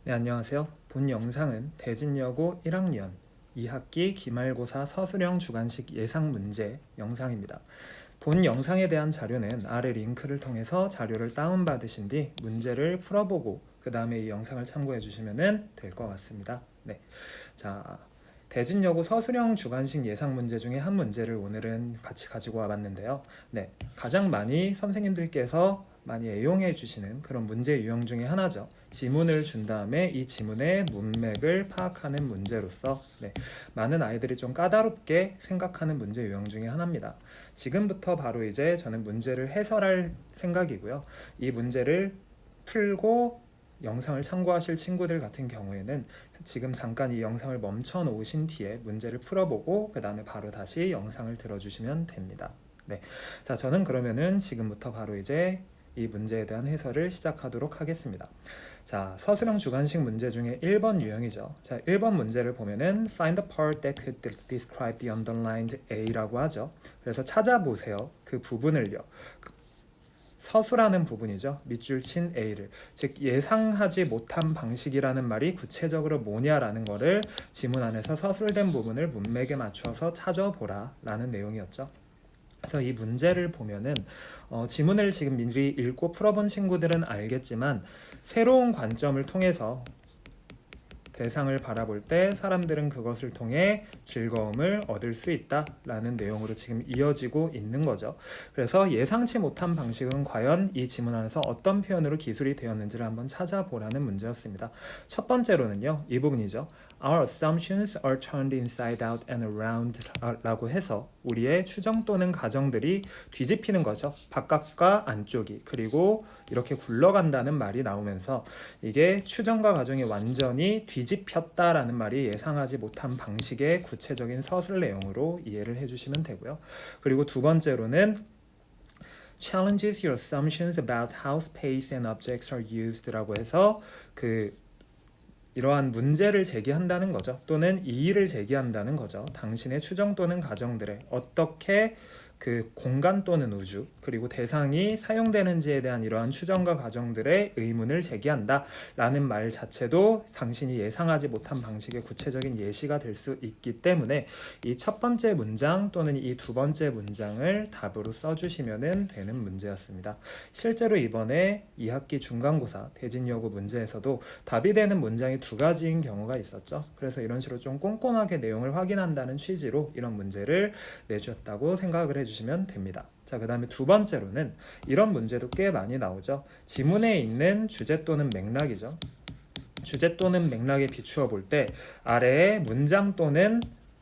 네, 안녕하세요. 본 영상은 대진여고 1학년 2학기 기말고사 서술형 주관식 예상 문제 영상입니다. 본 영상에 대한 자료는 아래 링크를 통해서 자료를 다운받으신 뒤 문제를 풀어보고 그 다음에 이 영상을 참고해 주시면 될 것 같습니다. 네, 자, 대진여고 서술형 주관식 예상 문제 중에 한 문제를 오늘은 같이 가지고 와봤는데요. 네, 가장 많이 선생님들께서 많이 애용해 주시는 그런 문제 유형 중에 하나죠. 지문을 준 다음에 이 지문의 문맥을 파악하는 문제로서 많은 아이들이 좀 까다롭게 생각하는 문제 유형 중에 하나입니다. 지금부터 바로 이제 저는 문제를 해설할 생각이고요. 이 문제를 풀고 영상을 참고하실 친구들 같은 경우에는 지금 잠깐 이 영상을 멈춰 놓으신 뒤에 문제를 풀어보고 그 다음에 바로 다시 영상을 들어주시면 됩니다. 네, 자, 저는 그러면은 지금부터 바로 이제 이 문제에 대한 해설을 시작하도록 하겠습니다. 자, 서술형 주관식 문제 중에 1번 유형이죠. 자, 1번 문제를 보면은 find the part that could describe the underlined A라고 하죠. 그래서 찾아보세요. 그 부분을요. 서술하는 부분이죠. 밑줄 친 A를, 즉 예상하지 못한 방식이라는 말이 구체적으로 뭐냐라는 거를 지문 안에서 서술된 부분을 문맥에 맞춰서 찾아보라 라는 내용이었죠. 그래서 이 문제를 보면은 지문을 지금 미리 읽고 풀어본 친구들은 알겠지만 새로운 관점을 통해서 대상을 바라볼 때 사람들은 그것을 통해 즐거움을 얻을 수 있다라는 내용으로 지금 이어지고 있는 거죠. 그래서 예상치 못한 방식은 과연 이 지문 안에서 어떤 표현으로 기술이 되었는지를 한번 찾아보라는 문제였습니다. 첫 번째로는요, 이 부분이죠. Our assumptions are turned inside out and around 라고 해서 우리의 추정 또는 가정들이 뒤집히는 거죠. 바깥과 안쪽이, 그리고 이렇게 굴러간다는 말이 나오면서 이게 추정과 가정이 완전히 뒤집혔다라는 말이 예상하지 못한 방식의 구체적인 서술 내용으로 이해를 해주시면 되고요. 그리고 두 번째로는 challenges your assumptions about how space and objects are used 라고 해서 이러한 문제를 제기한다는 거죠. 또는 이의를 제기한다는 거죠. 당신의 추정 또는 가정들에 어떻게 그 공간 또는 우주 그리고 대상이 사용되는지에 대한 이러한 추정과 가정들의 의문을 제기한다 라는 말 자체도 당신이 예상하지 못한 방식의 구체적인 예시가 될 수 있기 때문에 이 첫 번째 문장 또는 이 두 번째 문장을 답으로 써주시면 되는 문제였습니다. 실제로 이번에 2학기 중간고사 대진여고 문제에서도 답이 되는 문장이 두 가지인 경우가 있었죠. 그래서 이런 식으로 좀 꼼꼼하게 내용을 확인한다는 취지로 이런 문제를 내주셨다고 생각을 해주시면 됩니다. 자, 그 다음에 두 번째로는 이런 문제도 꽤 많이 나오죠. 지문에 있는 주제 또는 맥락이죠. 주제 또는 맥락에 비추어 볼 때 아래에 문장 또는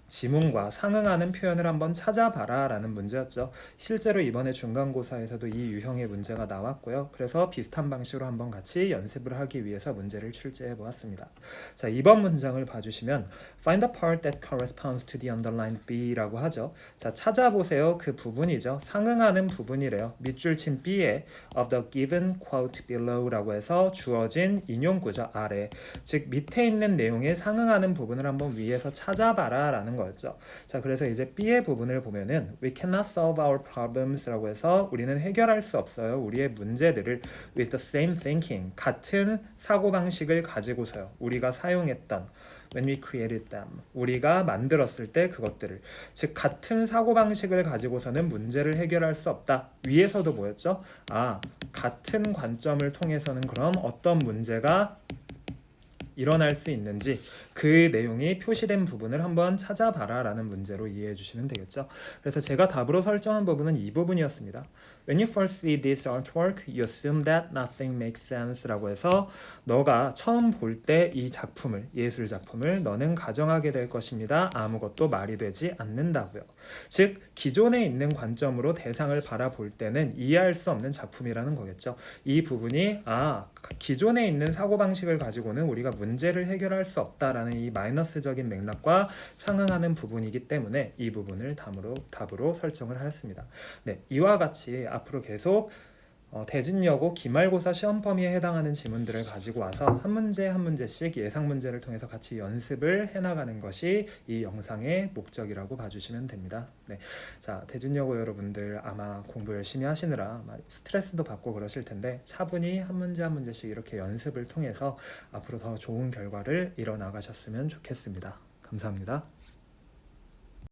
지문과 상응하는 표현을 한번 찾아봐라 라는 문제였죠. 실제로 이번에 중간고사에서도 이 유형의 문제가 나왔고요. 그래서 비슷한 방식으로 한번 같이 연습을 하기 위해서 문제를 출제해 보았습니다. 자, 이번 문장을 봐주시면 Find the part that corresponds to the underlined B라고 하죠. 자, 찾아보세요. 그 부분이죠. 상응하는 부분이래요. 밑줄 친 B에 of the given quote below라고 해서 주어진 인용구죠. 아래, 즉 밑에 있는 내용에 상응하는 부분을 한번 위에서 찾아봐라 라는 거였죠. 자, 그래서 이제 B의 부분을 보면은 We cannot solve our problems라고 해서 우리는 해결할 수 없어요. 우리의 문제들을 with the same thinking, 같은 사고방식을 가지고서요. 우리가 사용했던 when we created them, 우리가 만들었을 때 그것들을, 즉 같은 사고방식을 가지고서는 문제를 해결할 수 없다. 위에서도 뭐였죠? 같은 관점을 통해서는 그럼 어떤 문제가 일어날 수 있는지 그 내용이 표시된 부분을 한번 찾아봐라 라는 문제로 이해해 주시면 되겠죠. 그래서 제가 답으로 설정한 부분은 이 부분이었습니다. When you first see this artwork, you assume that nothing makes sense 라고 해서 너가 처음 볼 때 이 작품을, 예술 작품을 너는 가정하게 될 것입니다. 아무것도 말이 되지 않는다고요. 즉 기존에 있는 관점으로 대상을 바라볼 때는 이해할 수 없는 작품이라는 거겠죠. 이 부분이 기존에 있는 사고방식을 가지고는 우리가 문제를 해결할 수 없다라는 이 마이너스적인 맥락과 상응하는 부분이기 때문에 이 부분을 답으로 설정을 하였습니다. 네, 이와 같이 앞으로 계속 대진여고 기말고사 시험 범위에 해당하는 지문들을 가지고 와서 한 문제 한 문제씩 예상 문제를 통해서 같이 연습을 해나가는 것이 이 영상의 목적이라고 봐주시면 됩니다. 네. 자, 대진여고 여러분들 아마 공부 열심히 하시느라 스트레스도 받고 그러실 텐데 차분히 한 문제 한 문제씩 이렇게 연습을 통해서 앞으로 더 좋은 결과를 이뤄 나가셨으면 좋겠습니다. 감사합니다.